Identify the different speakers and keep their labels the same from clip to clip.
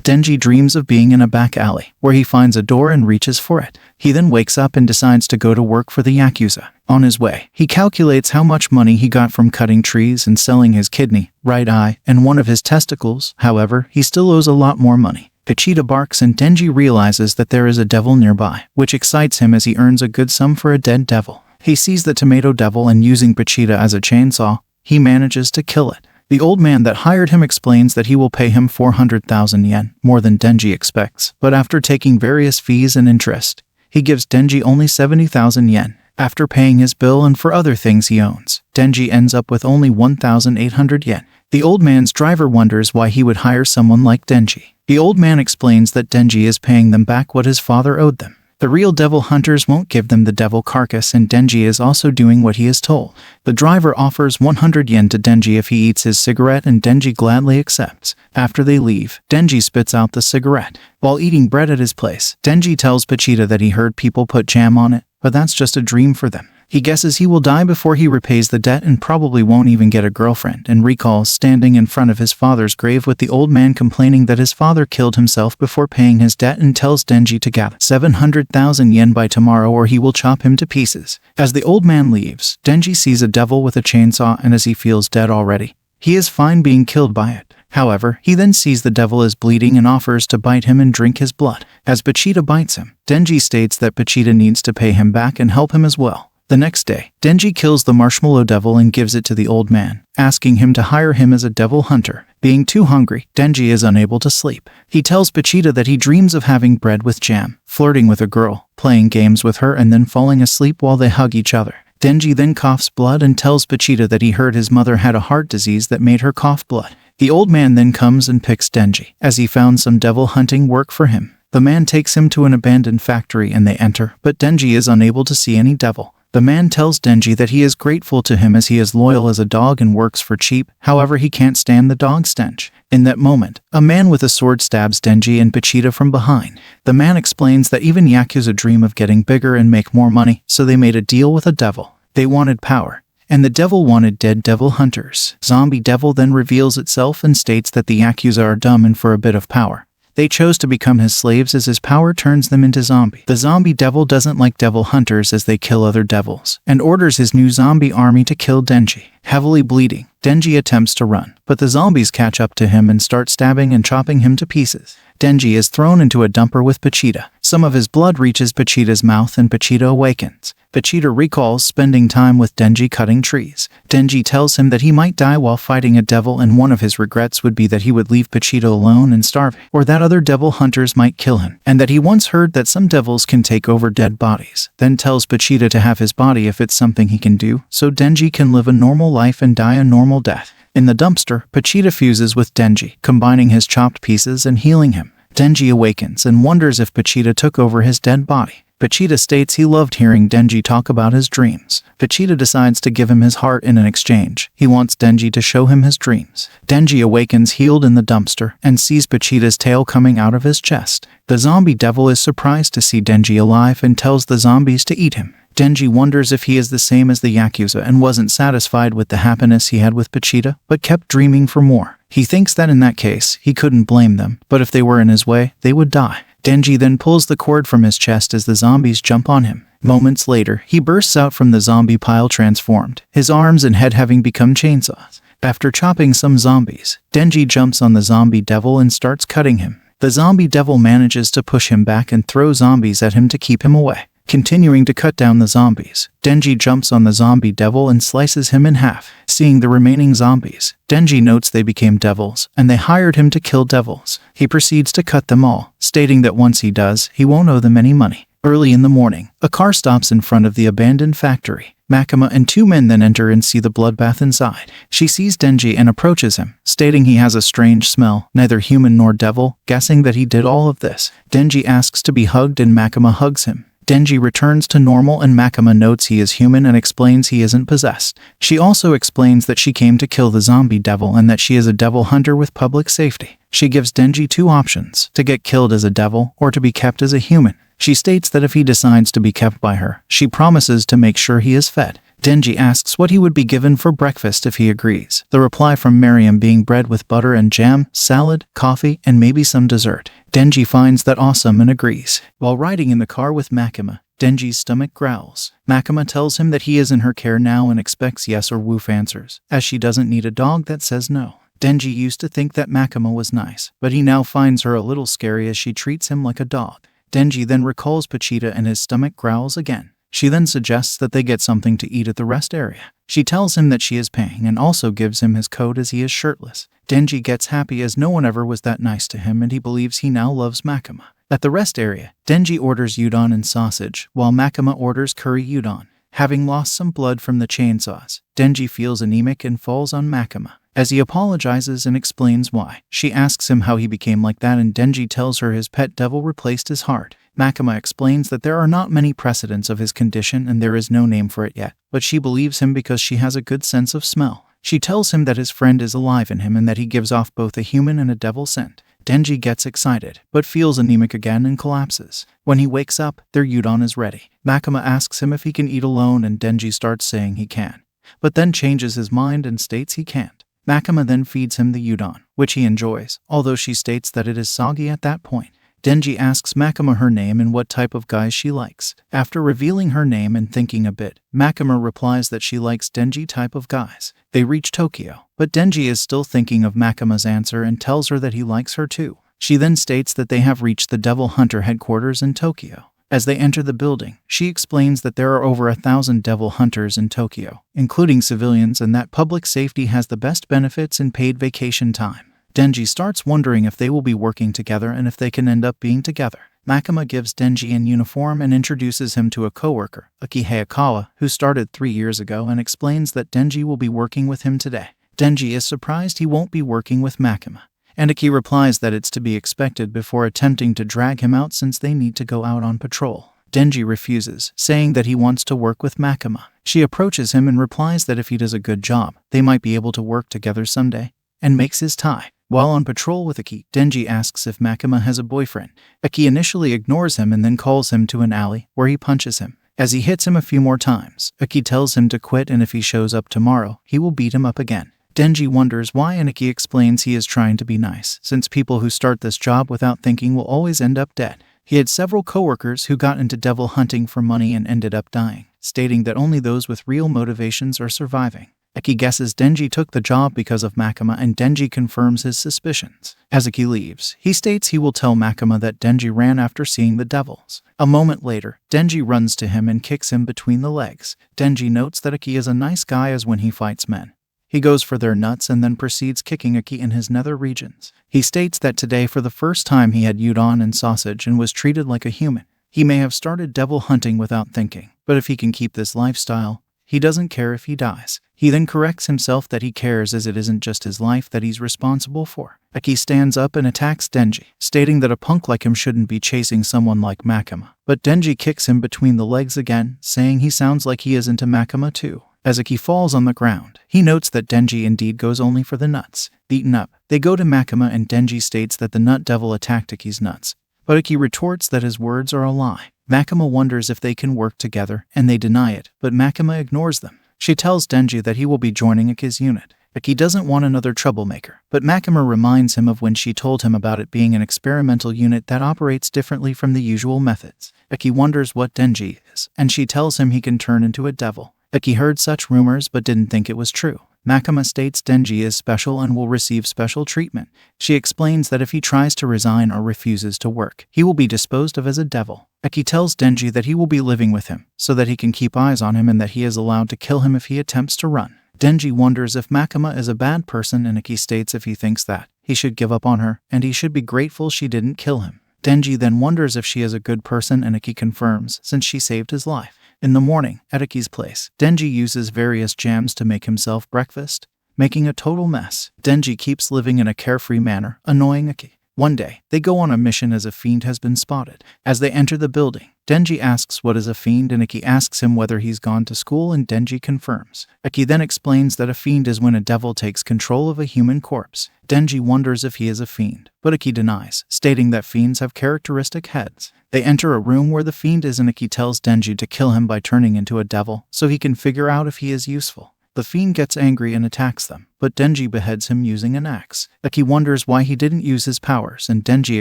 Speaker 1: Denji dreams of being in a back alley, where he finds a door and reaches for it. He then wakes up and decides to go to work for the Yakuza. On his way, he calculates how much money he got from cutting trees and selling his kidney, right eye, and one of his testicles. However, he still owes a lot more money. Pochita barks and Denji realizes that there is a devil nearby, which excites him as he earns a good sum for a dead devil. He sees the tomato devil and using Pochita as a chainsaw, he manages to kill it. The old man that hired him explains that he will pay him 400,000 yen, more than Denji expects, but after taking various fees and interest, he gives Denji only 70,000 yen. After paying his bill and for other things he owns, Denji ends up with only 1,800 yen. The old man's driver wonders why he would hire someone like Denji. The old man explains that Denji is paying them back what his father owed them. The real devil hunters won't give them the devil carcass and Denji is also doing what he is told. The driver offers 100 yen to Denji if he eats his cigarette and Denji gladly accepts. After they leave, Denji spits out the cigarette. While eating bread at his place, Denji tells Pochita that he heard people put jam on it, but that's just a dream for them. He guesses he will die before he repays the debt and probably won't even get a girlfriend and recalls standing in front of his father's grave with the old man complaining that his father killed himself before paying his debt and tells Denji to gather 700,000 yen by tomorrow or he will chop him to pieces. As the old man leaves, Denji sees a devil with a chainsaw and as he feels dead already, he is fine being killed by it. However, he then sees the devil is bleeding and offers to bite him and drink his blood. As Pochita bites him, Denji states that Pochita needs to pay him back and help him as well. The next day, Denji kills the marshmallow devil and gives it to the old man, asking him to hire him as a devil hunter. Being too hungry, Denji is unable to sleep. He tells Pochita that he dreams of having bread with jam, flirting with a girl, playing games with her and then falling asleep while they hug each other. Denji then coughs blood and tells Pochita that he heard his mother had a heart disease that made her cough blood. The old man then comes and picks Denji, as he found some devil hunting work for him. The man takes him to an abandoned factory and they enter, but Denji is unable to see any devil. The man tells Denji that he is grateful to him as he is loyal as a dog and works for cheap, however he can't stand the dog stench. In that moment, a man with a sword stabs Denji and Pochita from behind. The man explains that even Yakuza dream of getting bigger and make more money, so they made a deal with a devil. They wanted power, and the devil wanted dead devil hunters. Zombie devil then reveals itself and states that the Yakuza are dumb and for a bit of power they chose to become his slaves as his power turns them into zombie. The zombie devil doesn't like devil hunters as they kill other devils, and orders his new zombie army to kill Denji. Heavily bleeding, Denji attempts to run, but the zombies catch up to him and start stabbing and chopping him to pieces. Denji is thrown into a dumper with Pochita. Some of his blood reaches Pochita's mouth and Pochita awakens. Pochita recalls spending time with Denji cutting trees. Denji tells him that he might die while fighting a devil and one of his regrets would be that he would leave Pochita alone and starve, or that other devil hunters might kill him, and that he once heard that some devils can take over dead bodies. Then tells Pochita to have his body if it's something he can do, so Denji can live a normal life and die a normal death. In the dumpster, Pochita fuses with Denji, combining his chopped pieces and healing him. Denji awakens and wonders if Pochita took over his dead body. Pochita states he loved hearing Denji talk about his dreams. Pochita decides to give him his heart in an exchange. He wants Denji to show him his dreams. Denji awakens healed in the dumpster and sees Pochita's tail coming out of his chest. The zombie devil is surprised to see Denji alive and tells the zombies to eat him. Denji wonders if he is the same as the Yakuza and wasn't satisfied with the happiness he had with Pochita, but kept dreaming for more. He thinks that in that case, he couldn't blame them, but if they were in his way, they would die. Denji then pulls the cord from his chest as the zombies jump on him. Moments later, he bursts out from the zombie pile transformed, his arms and head having become chainsaws. After chopping some zombies, Denji jumps on the zombie devil and starts cutting him. The zombie devil manages to push him back and throw zombies at him to keep him away. Continuing to cut down the zombies, Denji jumps on the zombie devil and slices him in half. Seeing the remaining zombies, Denji notes they became devils, and they hired him to kill devils. He proceeds to cut them all, stating that once he does, he won't owe them any money. Early in the morning, a car stops in front of the abandoned factory. Makima and two men then enter and see the bloodbath inside. She sees Denji and approaches him, stating he has a strange smell, neither human nor devil, guessing that he did all of this. Denji asks to be hugged and Makima hugs him. Denji returns to normal and Makima notes he is human and explains he isn't possessed. She also explains that she came to kill the zombie devil and that she is a devil hunter with public safety. She gives Denji two options, to get killed as a devil or to be kept as a human. She states that if he decides to be kept by her, she promises to make sure he is fed. Denji asks what he would be given for breakfast if he agrees. The reply from Miriam being bread with butter and jam, salad, coffee, and maybe some dessert. Denji finds that awesome and agrees. While riding in the car with Makima, Denji's stomach growls. Makima tells him that he is in her care now and expects yes or woof answers, as she doesn't need a dog that says no. Denji used to think that Makima was nice, but he now finds her a little scary as she treats him like a dog. Denji then recalls Pachita and his stomach growls again. She then suggests that they get something to eat at the rest area. She tells him that she is paying and also gives him his coat as he is shirtless. Denji gets happy as no one ever was that nice to him and he believes he now loves Makima. At the rest area, Denji orders udon and sausage, while Makima orders curry udon. Having lost some blood from the chainsaws, Denji feels anemic and falls on Makima. As he apologizes and explains why, she asks him how he became like that and Denji tells her his pet devil replaced his heart. Makima explains that there are not many precedents of his condition and there is no name for it yet, but she believes him because she has a good sense of smell. She tells him that his friend is alive in him and that he gives off both a human and a devil scent. Denji gets excited, but feels anemic again and collapses. When he wakes up, their udon is ready. Makima asks him if he can eat alone and Denji starts saying he can, but then changes his mind and states he can't. Makima then feeds him the udon, which he enjoys, although she states that it is soggy at that point. Denji asks Makima her name and what type of guys she likes. After revealing her name and thinking a bit, Makima replies that she likes Denji type of guys. They reach Tokyo, but Denji is still thinking of Makima's answer and tells her that he likes her too. She then states that they have reached the Devil Hunter headquarters in Tokyo. As they enter the building, she explains that there are over 1,000 devil hunters in Tokyo, including civilians, and that public safety has the best benefits in paid vacation time. Denji starts wondering if they will be working together and if they can end up being together. Makima gives Denji an uniform and introduces him to a coworker, Aki Hayakawa, who started 3 years ago, and explains that Denji will be working with him today. Denji is surprised he won't be working with Makima, and Aki replies that it's to be expected before attempting to drag him out since they need to go out on patrol. Denji refuses, saying that he wants to work with Makima. She approaches him and replies that if he does a good job, they might be able to work together someday, and makes his tie. While on patrol with Aki, Denji asks if Makima has a boyfriend. Aki initially ignores him and then calls him to an alley, where he punches him. As he hits him a few more times, Aki tells him to quit and if he shows up tomorrow, he will beat him up again. Denji wonders why and Aki explains he is trying to be nice, since people who start this job without thinking will always end up dead. He had several coworkers who got into devil hunting for money and ended up dying, stating that only those with real motivations are surviving. Aki guesses Denji took the job because of Makima and Denji confirms his suspicions. As Aki leaves, he states he will tell Makima that Denji ran after seeing the devils. A moment later, Denji runs to him and kicks him between the legs. Denji notes that Aki is a nice guy as when he fights men, he goes for their nuts and then proceeds kicking Aki in his nether regions. He states that today for the first time he had udon and sausage and was treated like a human. He may have started devil hunting without thinking, but if he can keep this lifestyle, he doesn't care if he dies. He then corrects himself that he cares as it isn't just his life that he's responsible for. Aki stands up and attacks Denji, stating that a punk like him shouldn't be chasing someone like Makima. But Denji kicks him between the legs again, saying he sounds like he is into Makima too. As Aki falls on the ground, he notes that Denji indeed goes only for the nuts. Beaten up, they go to Makima and Denji states that the nut devil attacked Aki's nuts, but Aki retorts that his words are a lie. Makima wonders if they can work together, and they deny it, but Makima ignores them. She tells Denji that he will be joining Aki's unit. Aki doesn't want another troublemaker, but Makima reminds him of when she told him about it being an experimental unit that operates differently from the usual methods. Aki wonders what Denji is, and she tells him he can turn into a devil. Aki heard such rumors but didn't think it was true. Makima states Denji is special and will receive special treatment. She explains that if he tries to resign or refuses to work, he will be disposed of as a devil. Aki tells Denji that he will be living with him, so that he can keep eyes on him and that he is allowed to kill him if he attempts to run. Denji wonders if Makima is a bad person and Aki states if he thinks that, he should give up on her, and he should be grateful she didn't kill him. Denji then wonders if she is a good person and Aki confirms, since she saved his life. In the morning, at Aki's place, Denji uses various jams to make himself breakfast, making a total mess. Denji keeps living in a carefree manner, annoying Aki. One day, they go on a mission as a fiend has been spotted. As they enter the building, Denji asks what is a fiend and Iki asks him whether he's gone to school and Denji confirms. Iki then explains that a fiend is when a devil takes control of a human corpse. Denji wonders if he is a fiend, but Iki denies, stating that fiends have characteristic heads. They enter a room where the fiend is and Iki tells Denji to kill him by turning into a devil so he can figure out if he is useful. The fiend gets angry and attacks them, but Denji beheads him using an axe. Iki wonders why he didn't use his powers and Denji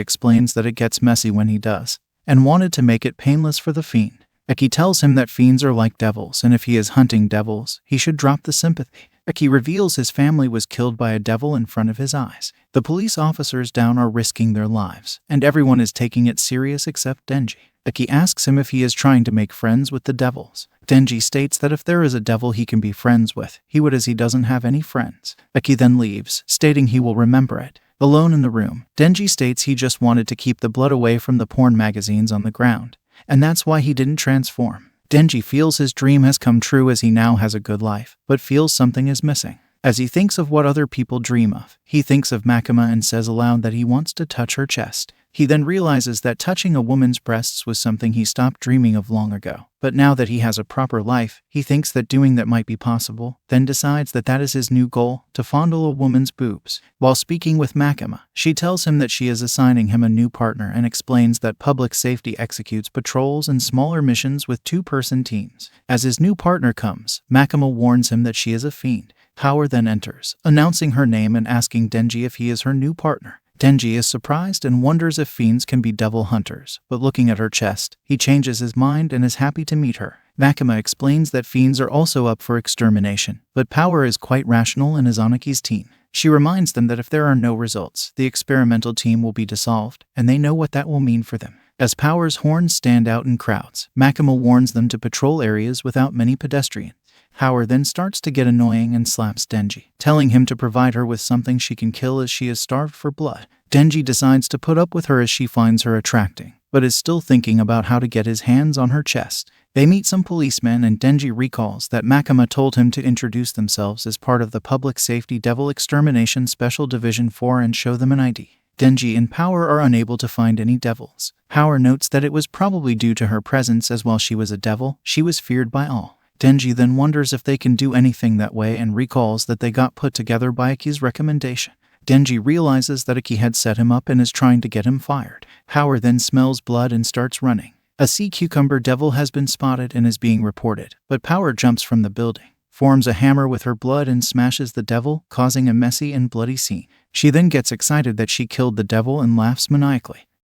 Speaker 1: explains that it gets messy when he does, and wanted to make it painless for the fiend. Iki tells him that fiends are like devils and if he is hunting devils, he should drop the sympathy. Iki reveals his family was killed by a devil in front of his eyes. The police officers down are risking their lives, and everyone is taking it serious except Denji. Iki asks him if he is trying to make friends with the devils. Denji states that if there is a devil he can be friends with, he would as he doesn't have any friends. Iki then leaves, stating he will remember it. Alone in the room, Denji states he just wanted to keep the blood away from the porn magazines on the ground, and that's why he didn't transform. Denji feels his dream has come true as he now has a good life, but feels something is missing. As he thinks of what other people dream of, he thinks of Makima and says aloud that he wants to touch her chest. He then realizes that touching a woman's breasts was something he stopped dreaming of long ago. But now that he has a proper life, he thinks that doing that might be possible, then decides that that is his new goal, to fondle a woman's boobs. While speaking with Makima, she tells him that she is assigning him a new partner and explains that public safety executes patrols and smaller missions with two-person teams. As his new partner comes, Makima warns him that she is a fiend. Power then enters, announcing her name and asking Denji if he is her new partner. Denji is surprised and wonders if fiends can be devil hunters, but looking at her chest, he changes his mind and is happy to meet her. Makima explains that fiends are also up for extermination, but Power is quite rational and is on Iki's team. She reminds them that if there are no results, the experimental team will be dissolved, and they know what that will mean for them. As Power's horns stand out in crowds, Makima warns them to patrol areas without many pedestrians. Power then starts to get annoying and slaps Denji, telling him to provide her with something she can kill as she is starved for blood. Denji decides to put up with her as she finds her attracting, but is still thinking about how to get his hands on her chest. They meet some policemen and Denji recalls that Makima told him to introduce themselves as part of the Public Safety Devil Extermination Special Division 4 and show them an ID. Denji and Power are unable to find any devils. Power notes that it was probably due to her presence as while she was a devil, she was feared by all. Denji then wonders if they can do anything that way and recalls that they got put together by Iki's recommendation. Denji realizes that Iki had set him up and is trying to get him fired. Power then smells blood and starts running. A sea cucumber devil has been spotted and is being reported, but Power jumps from the building, forms a hammer with her blood and smashes the devil, causing a messy and bloody scene. She then gets excited that she killed the devil and laughs maniacally.